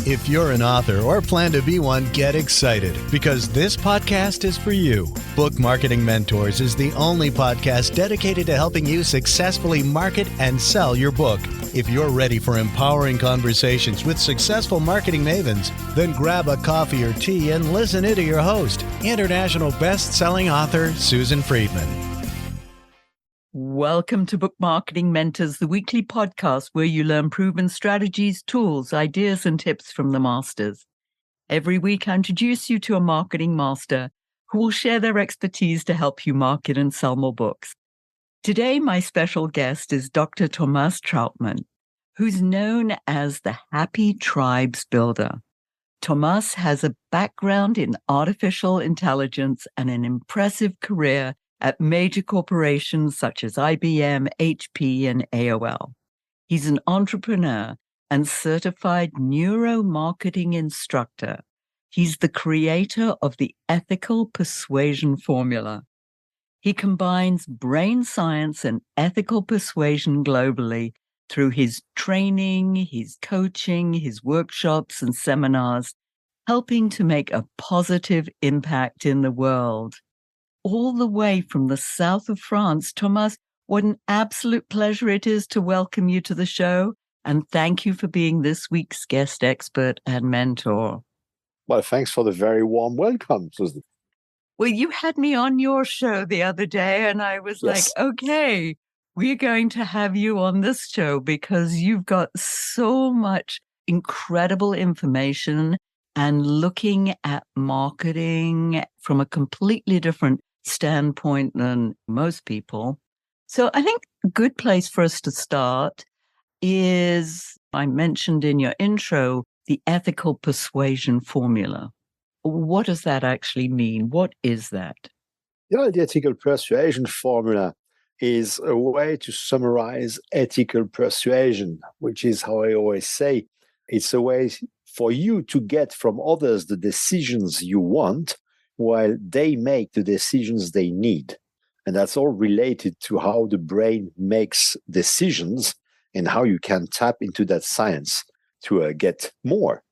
If you're an author or plan to be one, get excited because this podcast is for you. Book Marketing Mentors is the only podcast dedicated to helping you successfully market and sell your book. If you're ready for empowering conversations with successful marketing mavens, then grab a coffee or tea and listen in to your host, international best-selling author Susan Friedman. Welcome to Book Marketing Mentors, the weekly podcast where you learn proven strategies, tools, ideas, and tips from the masters. Every week, I introduce you to a marketing master who will share their expertise to help you market and sell more books. Today, my special guest is Dr. Thomas Trautmann, who's known as the Happy Tribes Builder. Thomas has a background in artificial intelligence and an impressive career at major corporations such as IBM, HP, and AOL. He's an entrepreneur and certified neuromarketing instructor. He's the creator of the ethical persuasion formula. He combines brain science and ethical persuasion globally through his training, his coaching, his workshops, and seminars, helping to make a positive impact in the world. All the way from the south of France. Thomas, what an absolute pleasure it is to welcome you to the show. And thank you for being this week's guest expert and mentor. Well, thanks for the very warm welcome, Susan. Well, you had me on your show the other day, and I was like, okay, we're going to have you on this show because you've got so much incredible information and looking at marketing from a completely different standpoint than most people. So I think a good place for us to start is, I mentioned in your intro, the ethical persuasion formula. What does that actually mean? What is that? The ethical persuasion formula is a way to summarize ethical persuasion, which is how I always say, it's a way for you to get from others the decisions you want while they make the decisions they need. And that's all related to how the brain makes decisions and how you can tap into that science to get more.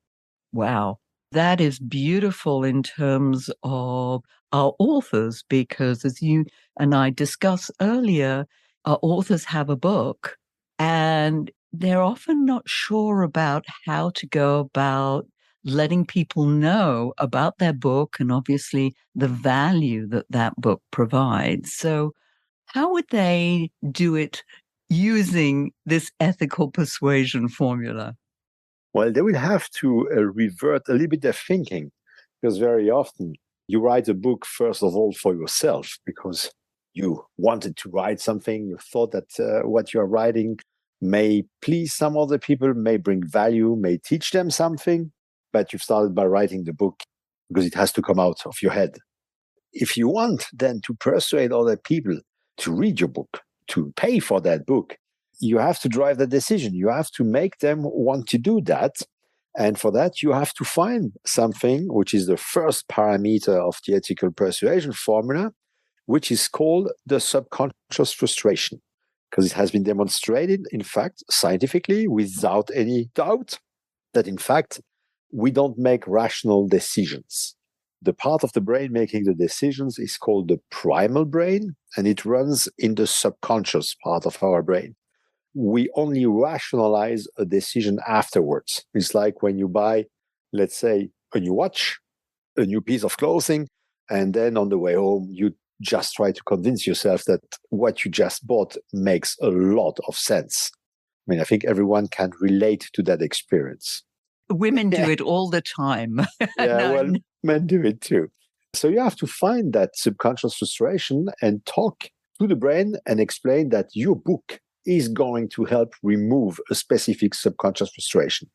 Wow. That is beautiful in terms of our authors, because as you and I discussed earlier, our authors have a book and they're often not sure about how to go about letting people know about their book and obviously the value that that book provides. So how would they do it using this ethical persuasion formula? Well, they will have to revert a little bit their thinking, because very often you write a book, first of all, for yourself, because you wanted to write something. You thought that what you're writing may please some other people, may bring value, may teach them something. But you've started by writing the book because it has to come out of your head. If you want then to persuade other people to read your book, to pay for that book, you have to drive the decision. You have to make them want to do that. And for that, you have to find something which is the first parameter of the ethical persuasion formula, which is called the subconscious frustration. Because it has been demonstrated, in fact, scientifically, without any doubt, that in fact, we don't make rational decisions. The part of the brain making the decisions is called the primal brain, and it runs in the subconscious part of our brain. We only rationalize a decision afterwards. It's like when you buy, let's say, a new watch, a new piece of clothing, and then on the way home, you just try to convince yourself that what you just bought makes a lot of sense. I mean, I think everyone can relate to that experience. Women do it all the time. Men do it too. So you have to find that subconscious frustration and talk to the brain and explain that your book is going to help remove a specific subconscious frustration.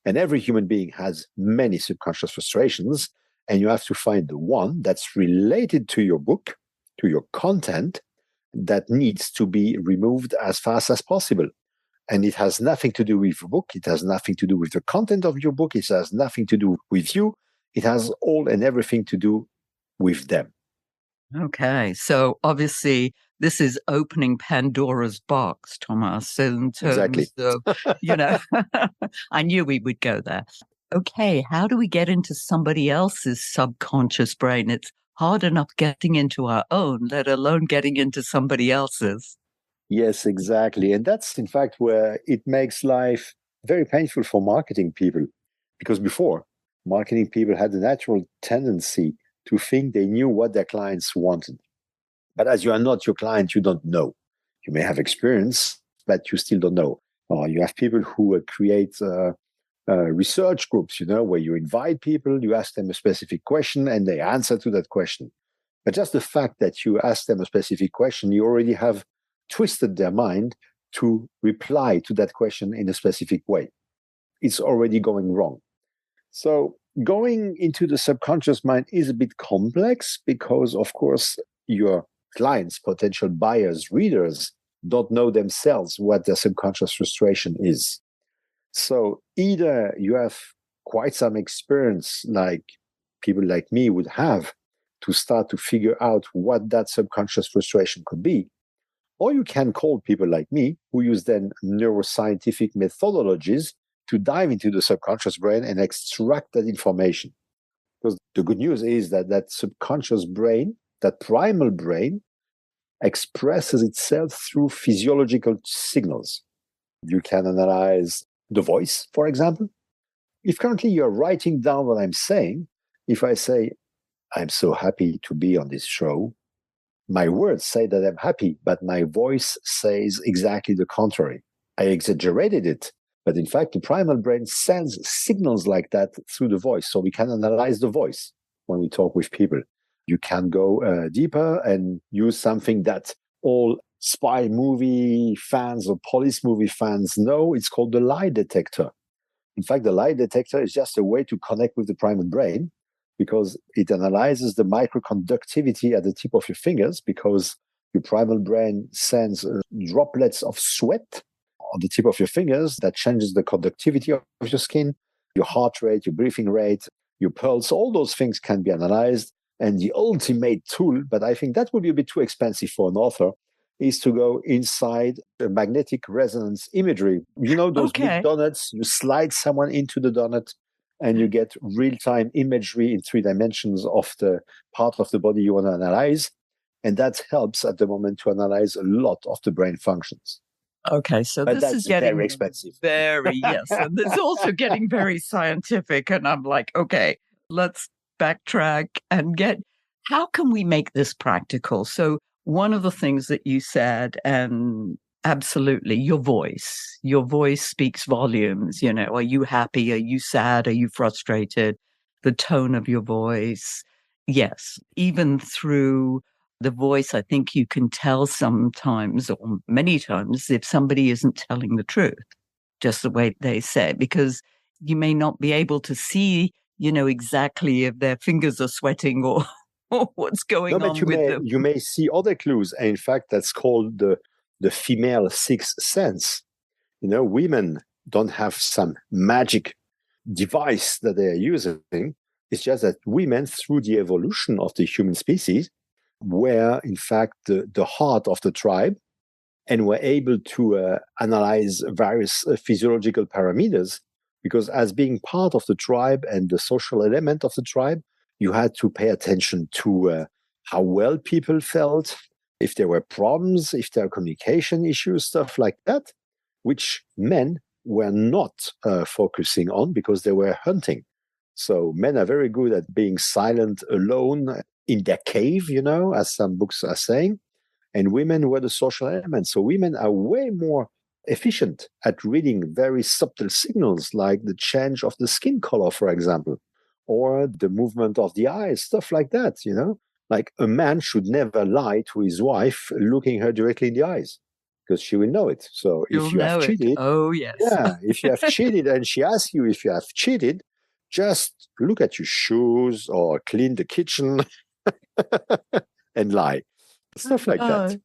And every human being has many subconscious frustrations, and you have to find the one that's related to your book, to your content, that needs to be removed as fast as possible. And it has nothing to do with your book. It has nothing to do with the content of your book. It has nothing to do with you. It has all and everything to do with them. Okay. So obviously, this is opening Pandora's box, Thomas. In terms Exactly. of, I knew we would go there. Okay, how do we get into somebody else's subconscious brain? It's hard enough getting into our own, let alone getting into somebody else's. Yes, exactly. And that's in fact where it makes life very painful for marketing people. Because before, marketing people had a natural tendency to think they knew what their clients wanted. But as you are not your client, you don't know. You may have experience, but you still don't know. Or you have people who create research groups, where you invite people, you ask them a specific question, and they answer to that question. But just the fact that you ask them a specific question, you already have twisted their mind to reply to that question in a specific way. It's already going wrong. So going into the subconscious mind is a bit complex because, of course, your clients, potential buyers, readers don't know themselves what their subconscious frustration is. So either you have quite some experience, like people like me would have, to start to figure out what that subconscious frustration could be, or you can call people like me who use then neuroscientific methodologies to dive into the subconscious brain and extract that information. Because the good news is that that subconscious brain, that primal brain, expresses itself through physiological signals. You can analyze the voice, for example. If currently you're writing down what I'm saying, if I say, I'm so happy to be on this show, my words say that I'm happy, but my voice says exactly the contrary. I exaggerated it, but in fact, the primal brain sends signals like that through the voice. So we can analyze the voice when we talk with people. You can go deeper and use something that all spy movie fans or police movie fans know. It's called the lie detector. In fact, the lie detector is just a way to connect with the primal brain because it analyzes the microconductivity at the tip of your fingers because your primal brain sends droplets of sweat on the tip of your fingers that changes the conductivity of your skin, your heart rate, your breathing rate, your pulse. All those things can be analyzed. And the ultimate tool, but I think that would be a bit too expensive for an author, is to go inside a magnetic resonance imagery. You know those big Okay. donuts? You slide someone into the donut and you get real-time imagery in 3 dimensions of the part of the body you want to analyze. And that helps at the moment to analyze a lot of the brain functions. Okay, so But this is that's very getting expensive. very, yes. And it's also getting very scientific. And I'm like, okay, let's backtrack and how can we make this practical? So, one of the things that you said, and absolutely, your voice speaks volumes. Are you happy? Are you sad? Are you frustrated? The tone of your voice. Yes, even through the voice, I think you can tell sometimes or many times if somebody isn't telling the truth, just the way they say it, because you may not be able to see, exactly if their fingers are sweating or, or what's No, going but on with them. you may see other clues. And in fact, that's called the female sixth sense. Women don't have some magic device that they are using. It's just that women, through the evolution of the human species, were in fact the heart of the tribe and were able to analyze various physiological parameters because as being part of the tribe and the social element of the tribe, you had to pay attention to how well people felt, if there were problems, if there were communication issues, stuff like that, which men were not focusing on because they were hunting. So men are very good at being silent alone in their cave, as some books are saying. And women were the social element. So women are way more efficient at reading very subtle signals like the change of the skin color, for example, or the movement of the eyes, stuff like that. Like a man should never lie to his wife looking her directly in the eyes because she will know it. So You'll if you have know it. cheated, Oh, yes. yeah, if you have cheated and she asks you if you have cheated, just look at your shoes or clean the kitchen and lie. Stuff like that.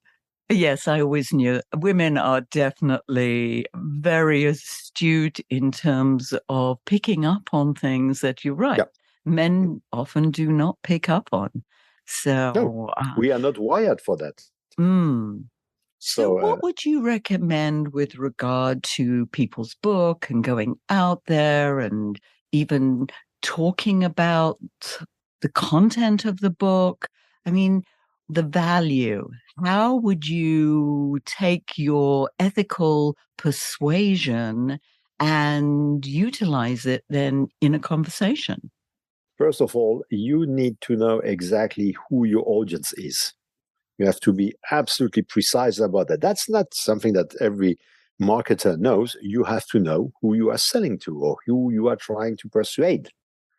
Yes, I always knew women are definitely very astute in terms of picking up on things that you're right. Yeah. Men often do not pick up on. No, So, we are not wired for that. mm. So, So, what would you recommend with regard to people's book and going out there and even talking about the content of the book? I mean, the value. How would you take your ethical persuasion and utilize it then in a conversation? First of all, you need to know exactly who your audience is. You have to be absolutely precise about that. That's not something that every marketer knows. You have to know who you are selling to or who you are trying to persuade.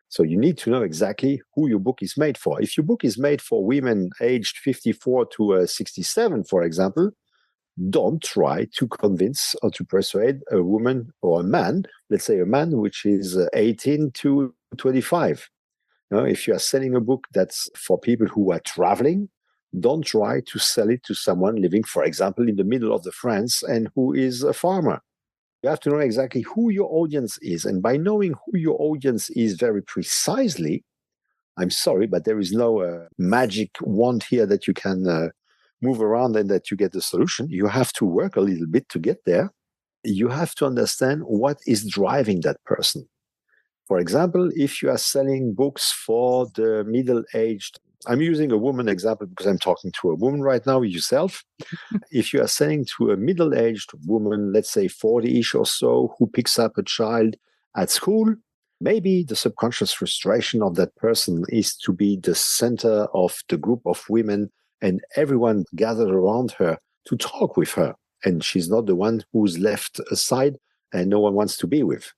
So you need to know exactly who your book is made for. If your book is made for women aged 54 to 67, for example, don't try to convince or to persuade a woman or a man, let's say a man which is 18 to 25. If you are selling a book that's for people who are traveling, don't try to sell it to someone living, for example, in the middle of the France and who is a farmer. You have to know exactly who your audience is. And by knowing who your audience is very precisely, I'm sorry, but there is no magic wand here that you can move around and that you get the solution. You have to work a little bit to get there. You have to understand what is driving that person. For example, if you are selling books for the middle-aged, I'm using a woman example because I'm talking to a woman right now, yourself. If you are selling to a middle-aged woman, let's say 40-ish or so, who picks up a child at school, maybe the subconscious frustration of that person is to be the center of the group of women and everyone gathered around her to talk with her. And she's not the one who's left aside and no one wants to be with.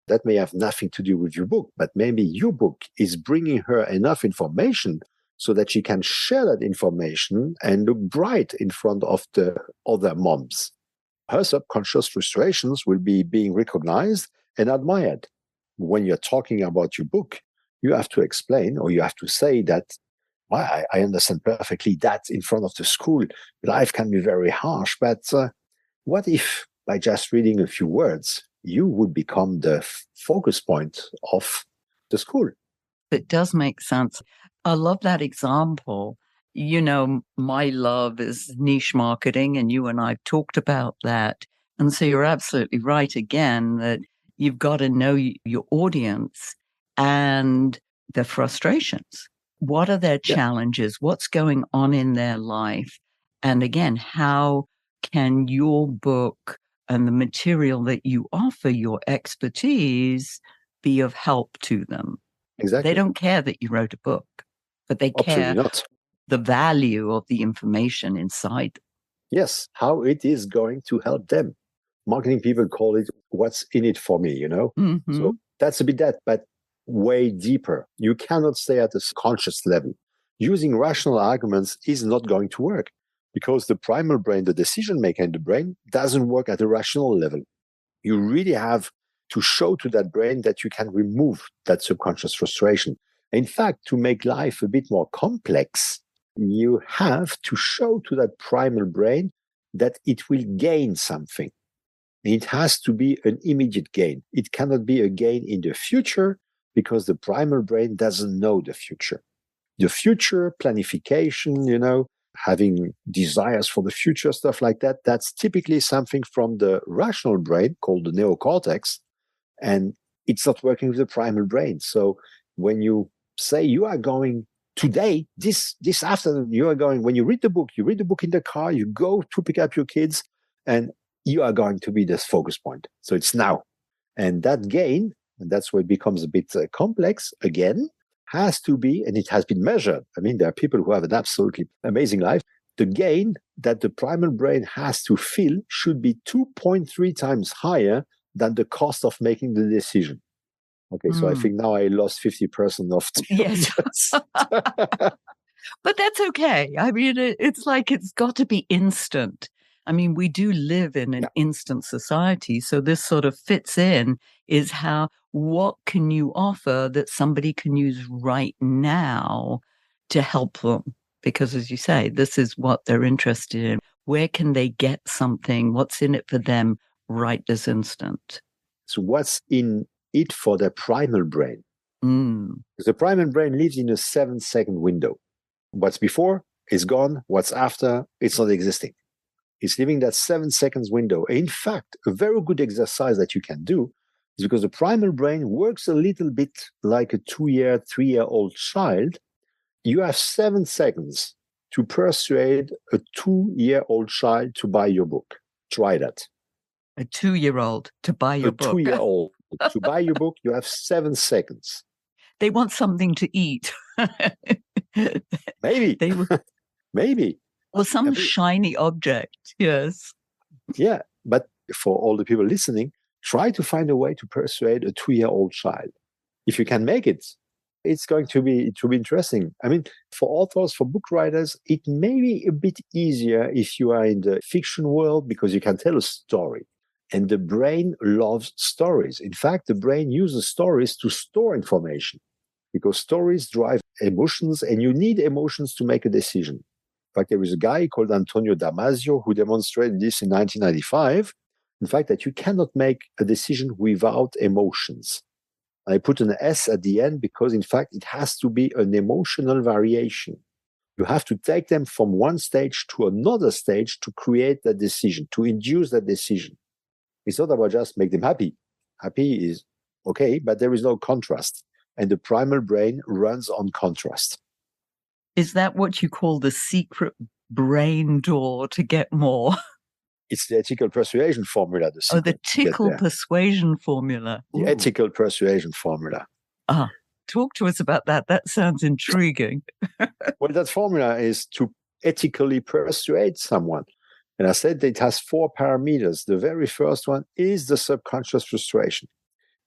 That may have nothing to do with your book, but maybe your book is bringing her enough information so that she can share that information and look bright in front of the other moms. Her subconscious frustrations will be being recognized and admired. When you're talking about your book, you have to explain or you have to say that, well, I understand perfectly that in front of the school, life can be very harsh, but what if by just reading a few words, you would become the focus point of the school? It does make sense. I love that example. You know, my love is niche marketing, and you and I've talked about that. And so you're absolutely right again that you've got to know your audience and their frustrations. What are their Yeah, challenges? What's going on in their life? And again, how can your book and the material that you offer, your expertise, be of help to them? They exactly. don't care that you wrote a book, but they Absolutely care not. the value of the information inside. Yes, how it is going to help them. Marketing people call it what's in it for me. Mm-hmm. So that's a bit that, but way deeper. You cannot stay at a conscious level. Using rational arguments is not going to work because the primal brain, the decision maker in the brain, doesn't work at a rational level. You really have to show to that brain that you can remove that subconscious frustration. In fact, to make life a bit more complex, you have to show to that primal brain that it will gain something. It has to be an immediate gain. It cannot be a gain in the future because the primal brain doesn't know the future. The future planification, having desires for the future, stuff like that, that's typically something from the rational brain called the neocortex, and it's not working with the primal brain. So when you say you are going today, this afternoon, you are going, when you read the book in the car, you go to pick up your kids, and you are going to be this focus point. So it's now. And that gain, and that's where it becomes a bit complex again, has to be, and it has been measured. I mean, there are people who have an absolutely amazing life. The gain that the primal brain has to feel should be 2.3 times higher than the cost of making the decision. Okay, so I think now I lost 50% of the Yes. audience. But that's okay. I mean, it's like it's got to be instant. I mean, we do live in an Yeah, instant society. So this sort of fits in is what can you offer that somebody can use right now to help them? Because as you say, this is what they're interested in. Where can they get something? What's in it for them right this instant? so what's in it for the primal brain? Mm. Because the primal brain lives in a 7-second window. What's before is gone. What's after, it's not existing. It's living that 7 seconds window. In fact, a very good exercise that you can do is because the primal brain works a little bit like a 2-year, 3-year-old child. You have 7 seconds to persuade a 2-year-old child to buy your book. Try that. A 2-year-old to buy your book. A 2-year-old to buy your book, you have 7 seconds. They want something to eat. Maybe. Maybe. Or some shiny object, yes. Yeah, but for all the people listening, try to find a way to persuade a 2-year-old child. If you can make it, it's going to be interesting. I mean, for authors, for book writers, it may be a bit easier if you are in the fiction world because you can tell a story. And the brain loves stories. In fact, the brain uses stories to store information because stories drive emotions and you need emotions to make a decision. In fact, there is a guy called Antonio Damasio who demonstrated this in 1995. In fact, that you cannot make a decision without emotions. I put an S at the end because, in fact, it has to be an emotional variation. You have to take them from one stage to another stage to create that decision, to induce that decision. It's not about just make them happy. Happy is okay, but there is no contrast. And the primal brain runs on contrast. Is that what you call the secret brain door to get more? It's the ethical persuasion formula. The tickle persuasion formula. The ethical persuasion formula. Talk to us about that. That sounds intriguing. Well, that formula is to ethically persuade someone. And I said it has 4 parameters. The very first one is the subconscious frustration.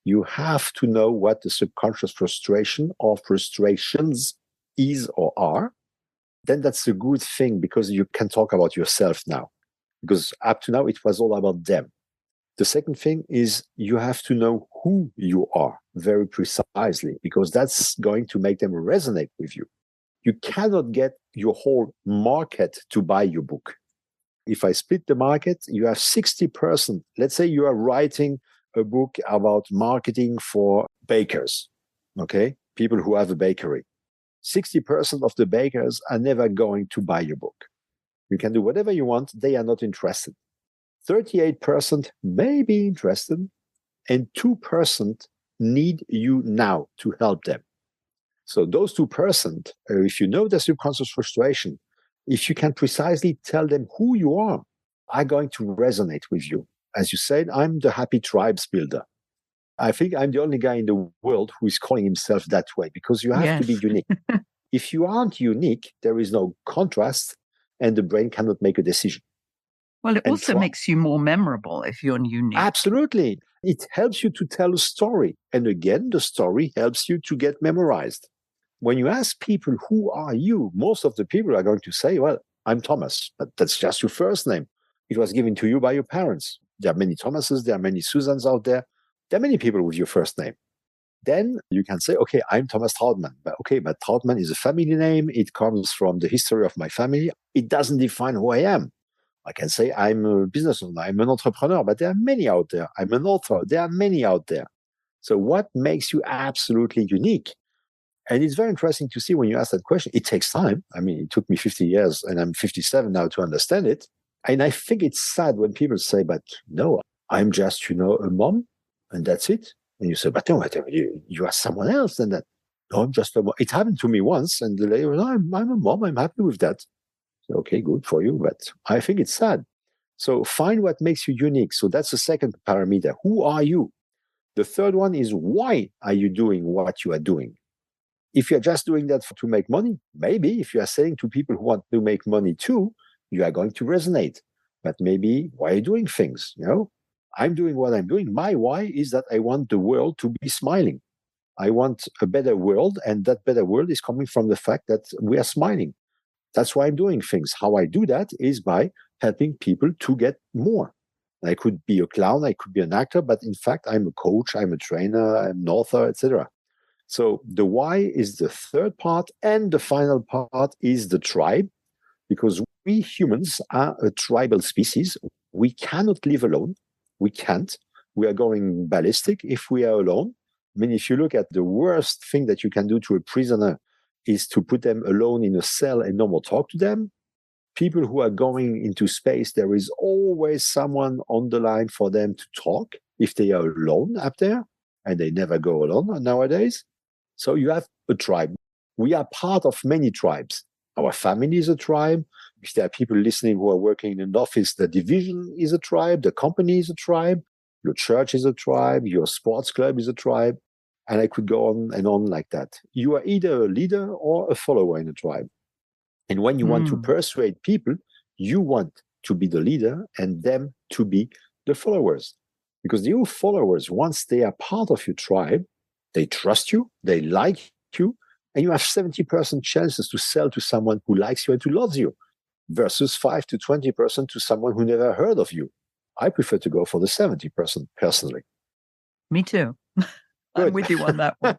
You have to know what the subconscious frustration or frustrations is or are. Then that's a good thing because you can talk about yourself now. Because up to now, it was all about them. The second thing is you have to know who you are very precisely because that's going to make them resonate with you. You cannot get your whole market to buy your book. If I split the market, you have 60%. Let's say you are writing a book about marketing for bakers, okay? People who have a bakery. 60% of the bakers are never going to buy your book. You can do whatever you want. They are not interested. 38% may be interested, and 2% need you now to help them. So those 2%, if you know the subconscious frustration, if you can precisely tell them who you are going to resonate with you. As you said, I'm the happy tribes builder. I think I'm the only guy in the world who is calling himself that way because you have to be unique. If you aren't unique, there is no contrast and the brain cannot make a decision. Well, it also makes you more memorable if you're unique. Absolutely. It helps you to tell a story. And again, the story helps you to get memorized. When you ask people, who are you? Most of the people are going to say, well, I'm Thomas, but that's just your first name. It was given to you by your parents. There are many Thomases, there are many Susans out there. There are many people with your first name. Then you can say, okay, I'm Thomas Trautmann. But Trautmann is a family name. It comes from the history of my family. It doesn't define who I am. I can say I'm a business owner, I'm an entrepreneur, but there are many out there. I'm an author. There are many out there. So what makes you absolutely unique? And it's very interesting to see when you ask that question. It takes time. I mean, it took me 50 years and I'm 57 now to understand it. And I think it's sad when people say, but no, I'm just, a mom and that's it. And you say, but no, you are someone else than that. No, I'm just a mom. It happened to me once and the lady was, no, I'm a mom. I'm happy with that. So, okay, good for you. But I think it's sad. So find what makes you unique. So that's the second parameter. Who are you? The third one is why are you doing what you are doing? If you're just doing that to make money, maybe if you are selling to people who want to make money too, you are going to resonate. But maybe why are you doing things? I'm doing what I'm doing. My why is that I want the world to be smiling. I want a better world. And that better world is coming from the fact that we are smiling. That's why I'm doing things. How I do that is by helping people to get more. I could be a clown, I could be an actor, but in fact, I'm a coach, I'm a trainer, I'm an author, etc. So the why is the third part, and the final part is the tribe, because we humans are a tribal species. We cannot live alone. We can't. We are going ballistic if we are alone. I mean, if you look at the worst thing that you can do to a prisoner is to put them alone in a cell and no more talk to them. People who are going into space, there is always someone on the line for them to talk if they are alone up there. and they never go alone nowadays. So you have a tribe. We are part of many tribes. Our family is a tribe. If there are people listening who are working in an office, the division is a tribe, the company is a tribe, your church is a tribe, your sports club is a tribe. And I could go on and on like that. You are either a leader or a follower in a tribe. And when you want to persuade people, you want to be the leader and them to be the followers. Because your followers, once they are part of your tribe, they trust you, they like you, and you have 70% chances to sell to someone who likes you and who loves you versus 5 to 20% to someone who never heard of you. I prefer to go for the 70% personally. Me too. Good. I'm with you on that one.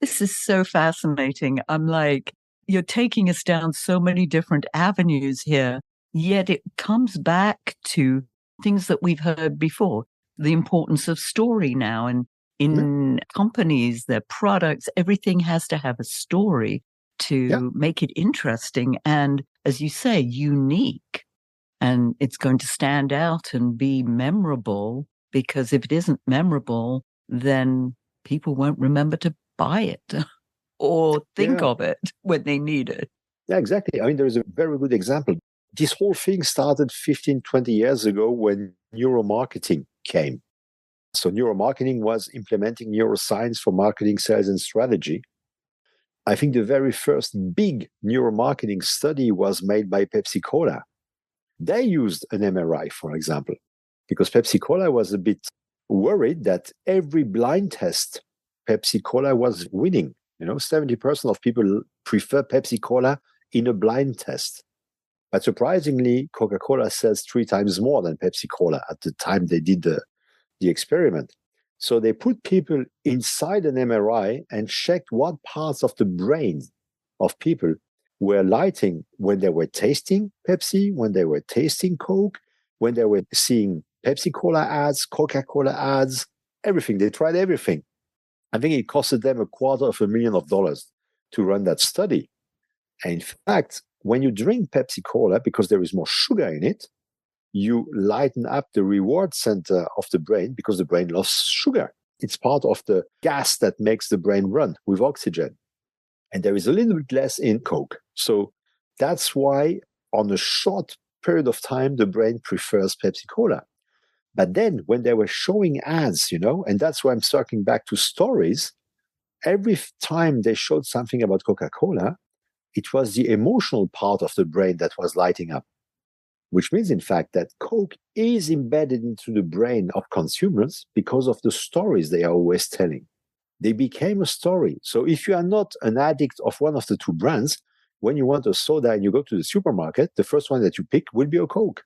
This is so fascinating. I'm like, you're taking us down so many different avenues here, yet it comes back to things that we've heard before. The importance of story now, and in companies, their products, everything has to have a story to make it interesting and, as you say, unique. And it's going to stand out and be memorable, because if it isn't memorable, then people won't remember to buy it or think of it when they need it. Yeah, exactly. I mean, there is a very good example. This whole thing started 15, 20 years ago when neuromarketing came. So neuromarketing was implementing neuroscience for marketing, sales, and strategy. I think the very first big neuromarketing study was made by Pepsi Cola. They used an MRI, for example, because Pepsi Cola was a bit worried that every blind test, Pepsi Cola was winning. 70% of people prefer Pepsi Cola in a blind test. But surprisingly, Coca-Cola sells 3 times more than Pepsi Cola at the time they did the experiment. So they put people inside an MRI and checked what parts of the brain of people were lighting when they were tasting Pepsi, when they were tasting Coke, when they were seeing Pepsi Cola ads, Coca-Cola ads, everything. They tried everything. I think it costed them $250,000 to run that study. And in fact, when you drink Pepsi Cola, because there is more sugar in it, you lighten up the reward center of the brain because the brain loves sugar. It's part of the gas that makes the brain run with oxygen. And there is a little bit less in Coke. So that's why on a short period of time, the brain prefers Pepsi Cola. But then when they were showing ads, and that's why I'm circling back to stories, every time they showed something about Coca-Cola, it was the emotional part of the brain that was lighting up, which means, in fact, that Coke is embedded into the brain of consumers because of the stories they are always telling. They became a story. So if you are not an addict of one of the two brands, when you want a soda and you go to the supermarket, the first one that you pick will be a Coke.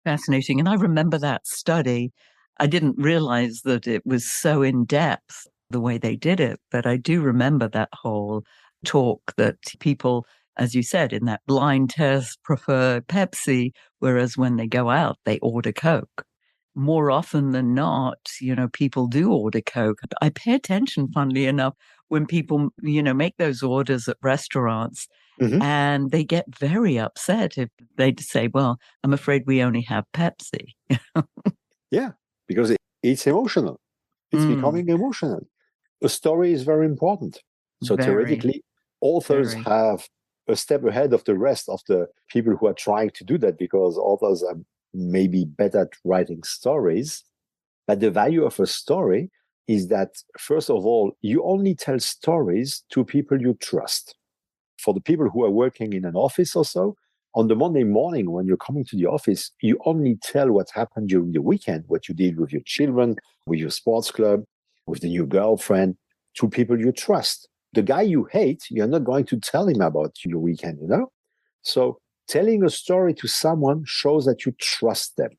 Fascinating. And I remember that study. I didn't realize that it was so in depth the way they did it, but I do remember that whole talk that people, as you said, in that blind test prefer Pepsi, whereas when they go out, they order Coke. More often than not, people do order Coke. I pay attention, funnily enough, when people, make those orders at restaurants. Mm-hmm. And they get very upset if they say, well, I'm afraid we only have Pepsi. Yeah, because it's emotional. It's becoming emotional. A story is very important. So theoretically, authors have a step ahead of the rest of the people who are trying to do that, because authors are maybe better at writing stories. But the value of a story is that, first of all, you only tell stories to people you trust. For the people who are working in an office or so, on the Monday morning when you're coming to the office, you only tell what happened during the weekend, what you did with your children, with your sports club, with the new girlfriend, to people you trust. The guy you hate, you're not going to tell him about your weekend, So telling a story to someone shows that you trust them.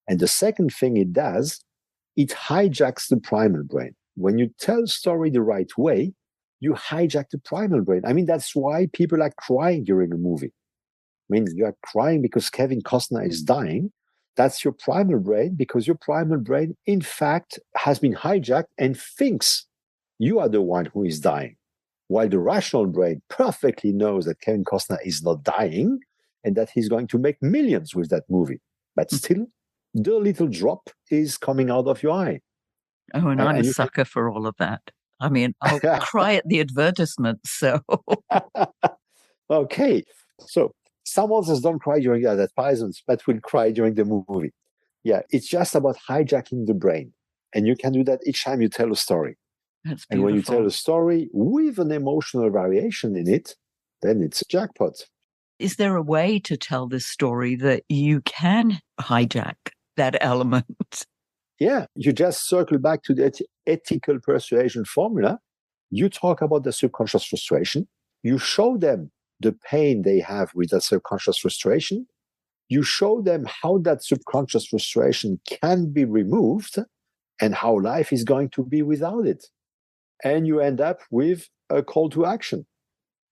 And the second thing it does, it hijacks the primal brain. When you tell a story the right way, you hijack the primal brain. I mean, that's why people are crying during a movie. I mean, you are crying because Kevin Costner is dying. That's your primal brain, because your primal brain, in fact, has been hijacked and thinks you are the one who is dying. While the rational brain perfectly knows that Kevin Costner is not dying and that he's going to make millions with that movie. But still, the little drop is coming out of your eye. Oh, and I'm a And you sucker for all of that. I mean, I'll cry at the advertisements. So, okay. So some authors don't cry during the advertisements, but will cry during the movie. Yeah, it's just about hijacking the brain. And you can do that each time you tell a story. that's And when you tell beautiful. a story with an emotional variation in it, then it's a jackpot. Is there a way to tell this story that you can hijack that element? Yeah, you just circle back to the ethical persuasion formula. You talk about the subconscious frustration. You show them the pain they have with that subconscious frustration. You show them how that subconscious frustration can be removed and how life is going to be without it. And you end up with a call to action.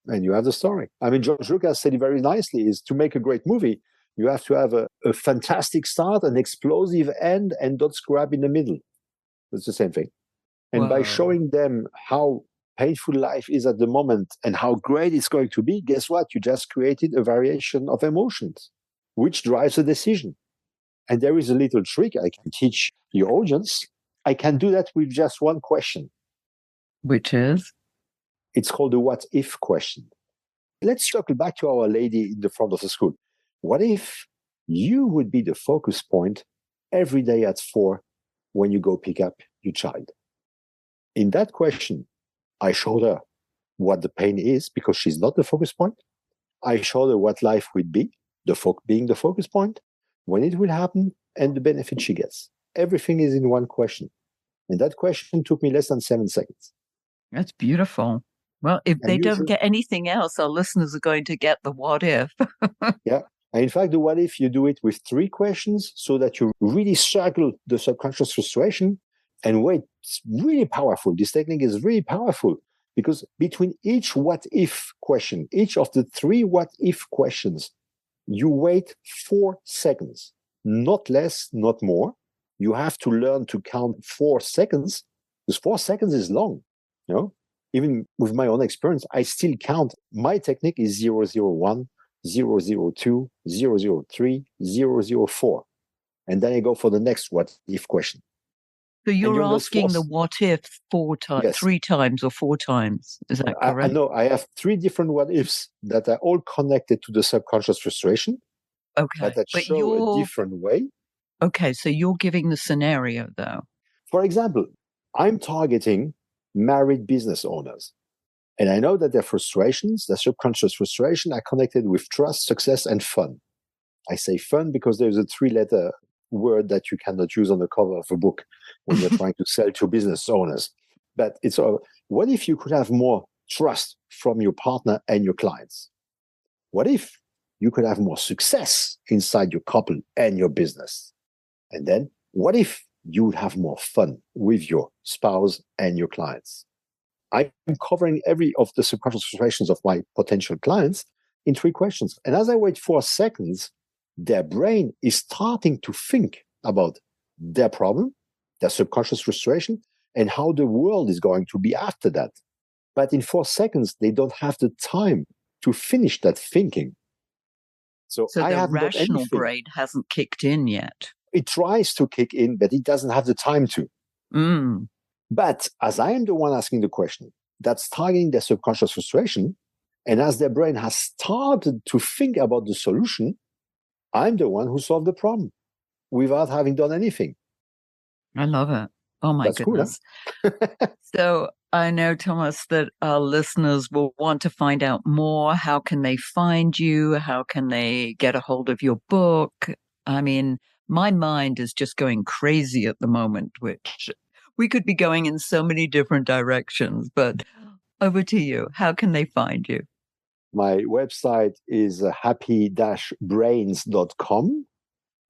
And you have the story. I mean, George Lucas said it very nicely, is to make a great movie, you have to have a fantastic start, an explosive end, and dot scrap in the middle. It's the same thing. And by Whoa. showing them how painful life is at the moment and how great it's going to be, guess what? You just created a variation of emotions, which drives a decision. And there is a little trick I can teach your audience. I can do that with just one question. Which is? It's called the what if question. Let's circle back to our lady in the front of the school. What if you would be the focus point every day at 4 when you go pick up your child? In that question, I showed her what the pain is because she's not the focus point. I showed her what life would be, being the focus point, when it will happen, and the benefit she gets. Everything is in one question. And that question took me less than 7 seconds. That's beautiful. Well, if And they don't usually, get anything else, our listeners are going to get the what if. yeah. And in fact, the what if, you do it with 3 questions so that you really circle the subconscious frustration and wait. It's really powerful. This technique is really powerful because between each what if question, each of the 3 what if questions, you wait 4 seconds, not less, not more. You have to learn to count 4 seconds because 4 seconds is long. You know, even with my own experience, I still count. My technique is 001, 002, 003, 004. And then I go for the next what if question. So you're during those asking the 4 what if 4 times, Yes. 3 times or 4 times. Is that I correct? know I have 3 different what ifs that are all connected to the subconscious frustration, Okay. but that But show a different way. okay, so you're giving the scenario though. For example, I'm targeting married business owners. And I know that their frustrations, their subconscious frustration, are connected with trust, success, and fun. I say fun because there's a 3-letter word that you cannot use on the cover of a book when you're trying to sell to business owners. But it's what if you could have more trust from your partner and your clients? What if you could have more success inside your couple and your business? And then what if you would have more fun with your spouse and your clients? I'm covering every of the subconscious frustrations of my potential clients in 3 questions. And as I wait 4 seconds, their brain is starting to think about their problem, their subconscious frustration, and how the world is going to be after that. But in 4 seconds, they don't have the time to finish that thinking. So I the haven't done rational anything. brain hasn't kicked in yet. It tries to kick in, but it doesn't have the time to. Mm. But as I am the one asking the question, that's targeting their subconscious frustration. And as their brain has started to think about the solution, I'm the one who solved the problem without having done anything. I love it. Oh my That's cool, goodness. huh? So I know, Thomas, that our listeners will want to find out more. How can they find you? How can they get a hold of your book? I mean, my mind is just going crazy at the moment, which we could be going in so many different directions, but over to you. How can they find you? My website is happy-brains.com.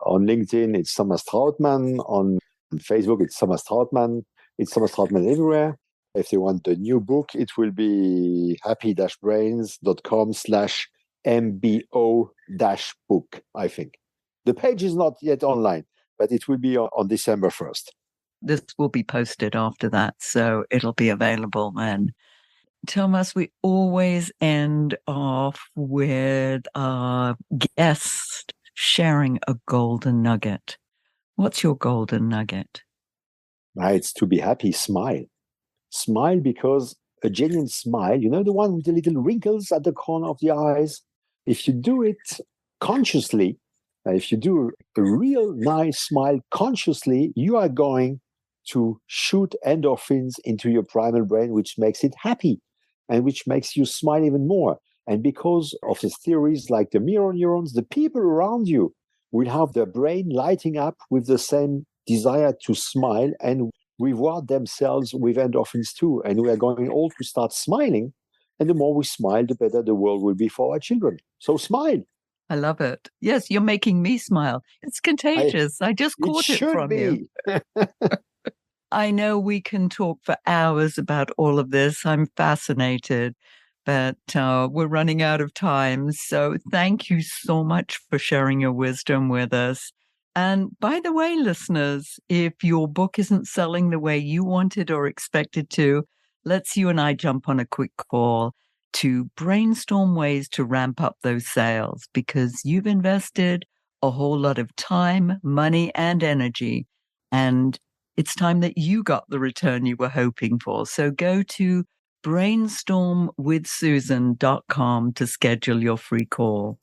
On LinkedIn, it's Thomas Trautmann. On Facebook, it's Thomas Trautmann. It's Thomas Trautmann everywhere. If they want the new book, it will be happy-brains.com/MBO-book, I think. The page is not yet online, but it will be on December 1st. This will be posted after that, so it'll be available then. Thomas, we always end off with our guest sharing a golden nugget. What's your golden nugget? right? To be happy, smile. Smile because a genuine smile, the one with the little wrinkles at the corner of the eyes, if you do it consciously, if you do a real nice smile consciously, you are going to shoot endorphins into your primal brain, which makes it happy and which makes you smile even more. And because of the theories like the mirror neurons, the people around you will have their brain lighting up with the same desire to smile and reward themselves with endorphins too. And we are going all to start smiling. And the more we smile, the better the world will be for our children. So smile. I love it. Yes, you're making me smile. It's contagious. I just caught it from you. I know we can talk for hours about all of this. I'm fascinated, but we're running out of time. So thank you so much for sharing your wisdom with us. And by the way, listeners, if your book isn't selling the way you wanted or expected to, let's you and I jump on a quick call to brainstorm ways to ramp up those sales, because you've invested a whole lot of time, money, and energy. And it's time that you got the return you were hoping for. So go to brainstormwithsusan.com to schedule your free call.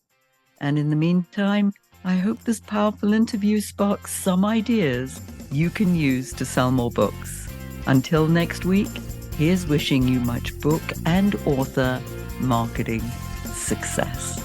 And in the meantime, I hope this powerful interview sparks some ideas you can use to sell more books. Until next week, here's wishing you much book and author marketing success.